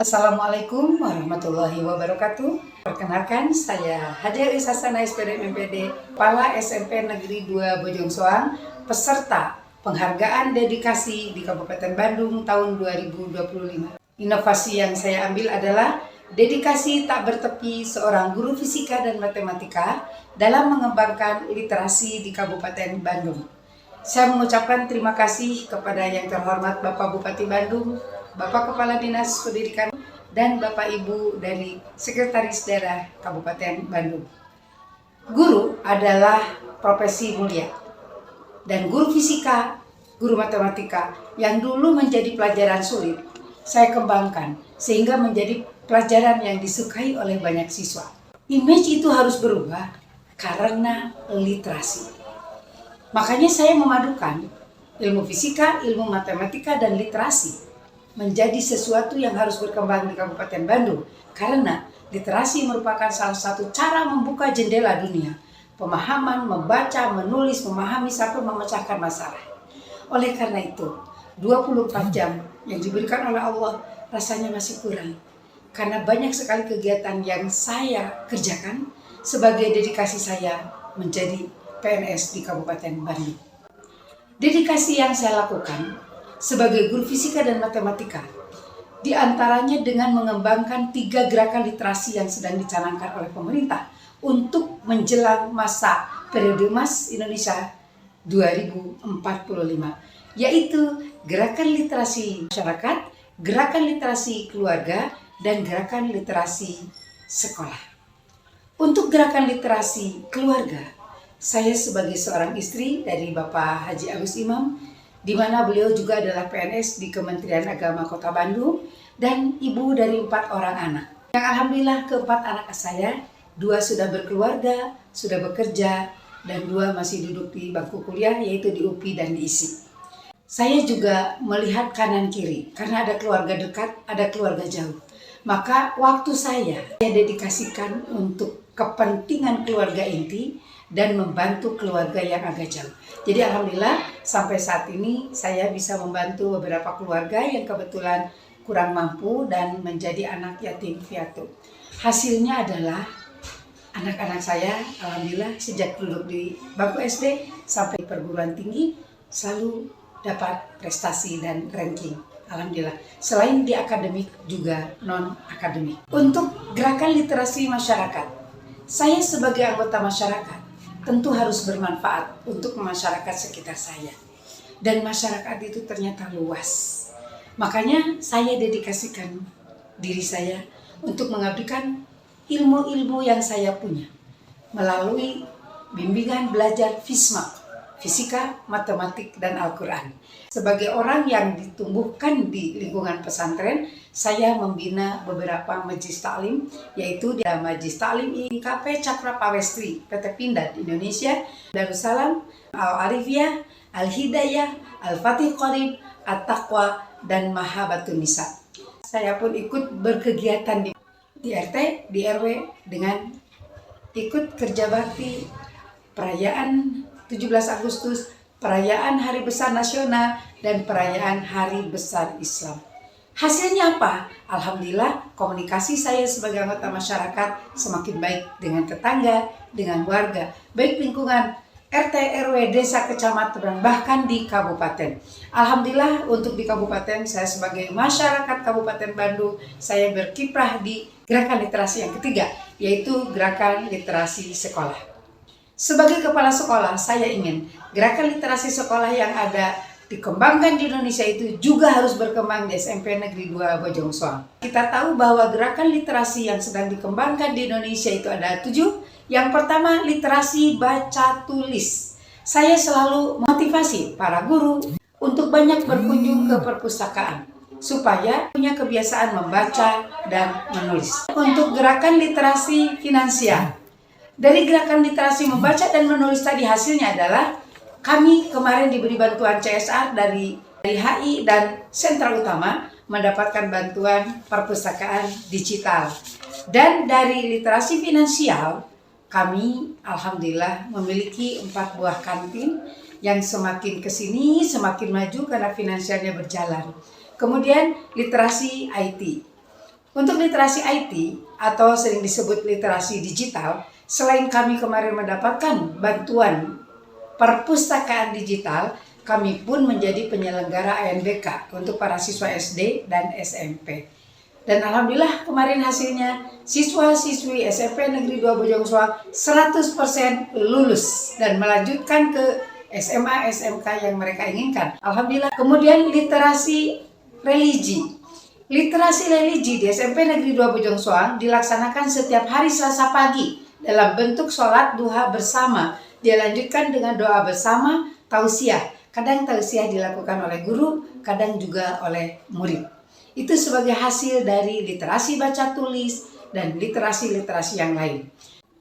Assalamualaikum warahmatullahi wabarakatuh. Perkenalkan, saya Haja Isasana SPD MPD, Kepala SMP Negeri 2 Bojong Soang, peserta penghargaan dedikasi di Kabupaten Bandung tahun 2025. Inovasi yang saya ambil adalah dedikasi tak bertepi seorang guru fisika dan matematika dalam mengembangkan literasi di Kabupaten Bandung. Saya mengucapkan terima kasih kepada yang terhormat Bapak Bupati Bandung, Bapak Kepala Dinas Pendidikan, dan Bapak Ibu dari Sekretaris Daerah Kabupaten Bandung. Guru adalah profesi mulia, dan guru fisika, guru matematika yang dulu menjadi pelajaran sulit, saya kembangkan sehingga menjadi pelajaran yang disukai oleh banyak siswa. Image itu harus berubah karena literasi. Makanya saya memadukan ilmu fisika, ilmu matematika, dan literasi menjadi sesuatu yang harus berkembang di Kabupaten Bandung, karena literasi merupakan salah satu cara membuka jendela dunia, pemahaman, membaca, menulis, memahami sampai memecahkan masalah. Oleh karena itu, 24 jam yang diberikan oleh Allah rasanya masih kurang, karena banyak sekali kegiatan yang saya kerjakan sebagai dedikasi saya menjadi PNS di Kabupaten Bandung. Dedikasi yang saya lakukan sebagai guru fisika dan matematika, diantaranya dengan mengembangkan 3 gerakan literasi yang sedang dicanangkan oleh pemerintah untuk menjelang masa periode emas Indonesia 2045, yaitu gerakan literasi masyarakat, gerakan literasi keluarga, dan gerakan literasi sekolah. Untuk gerakan literasi keluarga, saya sebagai seorang istri dari Bapak Haji Agus Imam, di mana beliau juga adalah PNS di Kementerian Agama Kota Bandung, dan ibu dari 4 orang anak. Yang alhamdulillah keempat anak saya, 2 sudah berkeluarga, sudah bekerja, dan 2 masih duduk di bangku kuliah, yaitu di UPI dan di ISI. Saya juga melihat kanan kiri, karena ada keluarga dekat, ada keluarga jauh. Maka waktu saya dedikasikan untuk kepentingan keluarga inti dan membantu keluarga yang agak jauh. Jadi alhamdulillah sampai saat ini saya bisa membantu beberapa keluarga yang kebetulan kurang mampu dan menjadi anak yatim piatu. Hasilnya adalah anak-anak saya alhamdulillah sejak duduk di bangku SD sampai perguruan tinggi selalu dapat prestasi dan ranking. Alhamdulillah, selain di akademik juga non-akademik. Untuk gerakan literasi masyarakat, saya sebagai anggota masyarakat tentu harus bermanfaat untuk masyarakat sekitar saya. Dan masyarakat itu ternyata luas. Makanya saya dedikasikan diri saya untuk mengabdikan ilmu-ilmu yang saya punya melalui bimbingan belajar FISMA, fisika, matematik, dan Al-Quran. Sebagai orang yang ditumbuhkan di lingkungan pesantren, saya membina beberapa majlis taklim, yaitu di Majlis Taklim IKP Cakra Pawestri, PT Pindad Indonesia, Darussalam, Al-Arifiyah, Al-Hidayah, Al-Fatih Qorib, At-Taqwa, dan Mahabatun Nisa. Saya pun ikut berkegiatan di RT, di RW, dengan ikut kerja bakti, perayaan 17 Agustus, perayaan Hari Besar Nasional, dan perayaan Hari Besar Islam. Hasilnya apa? Alhamdulillah komunikasi saya sebagai anggota masyarakat semakin baik dengan tetangga, dengan warga, baik lingkungan RT, RW, desa, kecamatan, bahkan di kabupaten. Alhamdulillah untuk di kabupaten, saya sebagai masyarakat Kabupaten Bandung, saya berkiprah di gerakan literasi yang ketiga, yaitu gerakan literasi sekolah. Sebagai kepala sekolah, saya ingin gerakan literasi sekolah yang ada dikembangkan di Indonesia itu juga harus berkembang di SMP Negeri 2 Bojong Soang. Kita tahu bahwa gerakan literasi yang sedang dikembangkan di Indonesia itu ada 7. Yang pertama, literasi baca tulis. Saya selalu motivasi para guru untuk banyak berkunjung ke perpustakaan supaya punya kebiasaan membaca dan menulis. Untuk gerakan literasi finansial, dari gerakan literasi membaca dan menulis tadi, hasilnya adalah kami kemarin diberi bantuan CSR dari HI dan Sentral Utama mendapatkan bantuan perpustakaan digital. Dan dari literasi finansial, kami alhamdulillah memiliki 4 buah kantin yang semakin kesini semakin maju karena finansialnya berjalan. Kemudian literasi IT. Untuk literasi IT atau sering disebut literasi digital, selain kami kemarin mendapatkan bantuan perpustakaan digital, kami pun menjadi penyelenggara ANBK untuk para siswa SD dan SMP. Dan alhamdulillah kemarin hasilnya siswa-siswi SMP Negeri 2 Bojong Soang 100% lulus dan melanjutkan ke SMA, SMK yang mereka inginkan. Alhamdulillah. Kemudian literasi religi. Literasi religi di SMP Negeri 2 Bojong Soang dilaksanakan setiap hari Selasa pagi dalam bentuk sholat duha bersama. Dia lanjutkan dengan doa bersama, tausiah. Kadang tausiah dilakukan oleh guru, kadang juga oleh murid. Itu sebagai hasil dari literasi baca tulis dan literasi-literasi yang lain.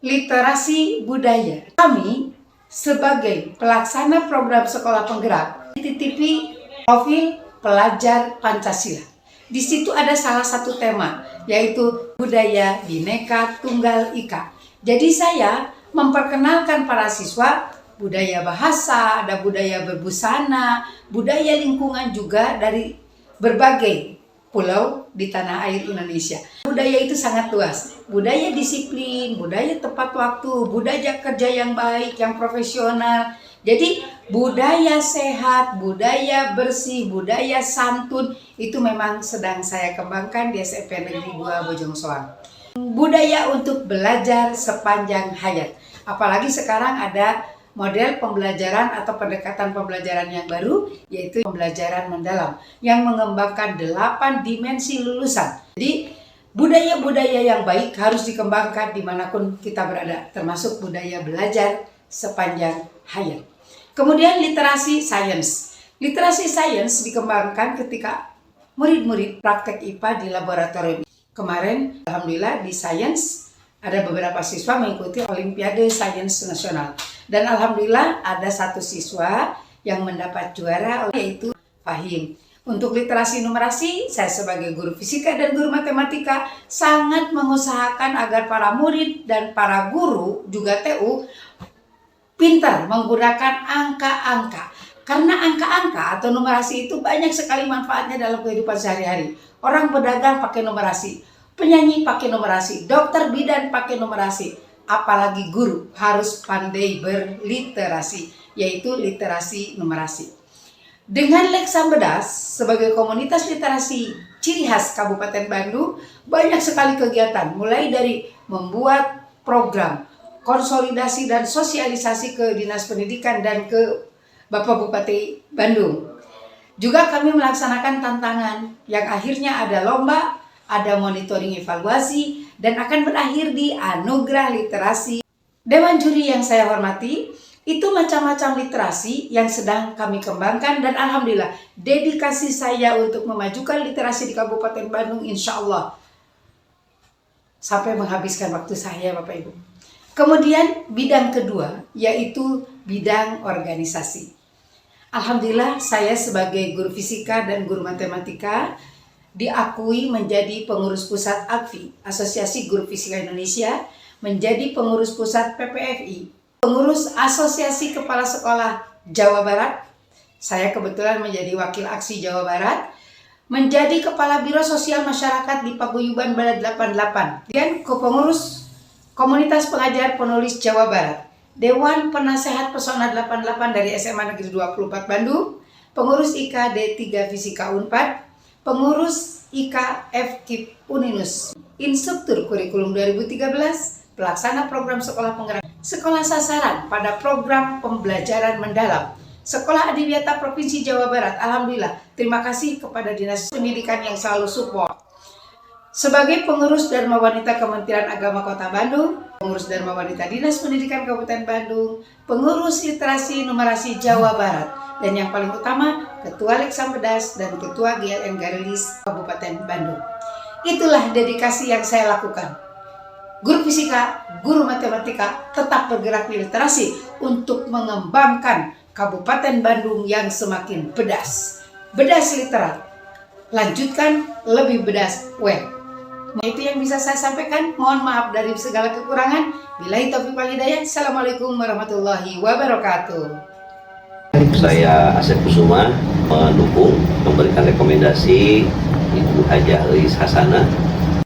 Literasi budaya. Kami sebagai pelaksana program sekolah penggerak dititipi profil pelajar Pancasila. Di situ ada salah satu tema, yaitu budaya Bhinneka Tunggal Ika. Jadi saya memperkenalkan para siswa budaya bahasa, ada budaya berbusana, budaya lingkungan juga dari berbagai pulau di tanah air Indonesia. Budaya itu sangat luas. Budaya disiplin, budaya tepat waktu, budaya kerja yang baik, yang profesional. Jadi budaya sehat, budaya bersih, budaya santun itu memang sedang saya kembangkan di SMP Negeri 2 Bojong Soang. Budaya untuk belajar sepanjang hayat. Apalagi sekarang ada model pembelajaran atau pendekatan pembelajaran yang baru, yaitu pembelajaran mendalam yang mengembangkan 8 dimensi lulusan. Jadi budaya-budaya yang baik harus dikembangkan dimanapun kita berada, termasuk budaya belajar sepanjang hayat. Kemudian literasi sains. Literasi sains dikembangkan ketika murid-murid praktek IPA di laboratorium. Kemarin alhamdulillah di sains ada beberapa siswa mengikuti Olimpiade Sains Nasional. Dan alhamdulillah ada satu siswa yang mendapat juara, yaitu Fahim. Untuk literasi numerasi, saya sebagai guru fisika dan guru matematika sangat mengusahakan agar para murid dan para guru juga TU pintar menggunakan angka-angka. Karena angka-angka atau numerasi itu banyak sekali manfaatnya dalam kehidupan sehari-hari. Orang pedagang pakai numerasi, penyanyi pakai numerasi, dokter bidan pakai numerasi, apalagi guru harus pandai berliterasi, yaitu literasi numerasi. Dengan Lek Sambedas sebagai komunitas literasi ciri khas Kabupaten Bandung, banyak sekali kegiatan, mulai dari membuat program, konsolidasi dan sosialisasi ke Dinas Pendidikan dan ke Bapak Bupati Bandung. Juga kami melaksanakan tantangan yang akhirnya ada lomba, ada monitoring evaluasi, dan akan berakhir di anugerah literasi. Dewan juri yang saya hormati, itu macam-macam literasi yang sedang kami kembangkan, dan alhamdulillah dedikasi saya untuk memajukan literasi di Kabupaten Bandung insya Allah sampai menghabiskan waktu saya, Bapak Ibu. Kemudian bidang kedua yaitu bidang organisasi. Alhamdulillah saya sebagai guru fisika dan guru matematika diakui menjadi pengurus pusat AGFI, Asosiasi Guru Fisika Indonesia, menjadi pengurus pusat PPFI, pengurus Asosiasi Kepala Sekolah Jawa Barat. Saya kebetulan menjadi wakil aksi Jawa Barat, menjadi Kepala Biro Sosial Masyarakat di Paguyuban Balad 88, dan pengurus Komunitas Pengajar Penulis Jawa Barat, Dewan Penasehat Pesona 88 dari SMA Negeri 24 Bandung, pengurus IKD 3 Fisika Unpad, pengurus IKF KIP Uninus, instruktur kurikulum 2013, pelaksana program sekolah penggerak, sekolah sasaran pada program pembelajaran mendalam, Sekolah Adiwiyata Provinsi Jawa Barat. Alhamdulillah, terima kasih kepada Dinas Pendidikan yang selalu support. Sebagai pengurus Dharma Wanita Kementerian Agama Kota Bandung, pengurus Dharma Wanita Dinas Pendidikan Kabupaten Bandung, pengurus literasi numerasi Jawa Barat, dan yang paling utama, Ketua Lek Sambedas dan Ketua GLN Garelis Kabupaten Bandung. Itulah dedikasi yang saya lakukan. Guru fisika, guru matematika tetap bergerak di literasi untuk mengembangkan Kabupaten Bandung yang semakin bedas. Bedas literat, lanjutkan lebih bedas web. Itu yang bisa saya sampaikan. Mohon maaf dari segala kekurangan. Billahi taufiq wal hidayah. Assalamualaikum warahmatullahi wabarakatuh. Saya Asep Kusuma mendukung, memberikan rekomendasi Ibu Hajah Eis Hasanah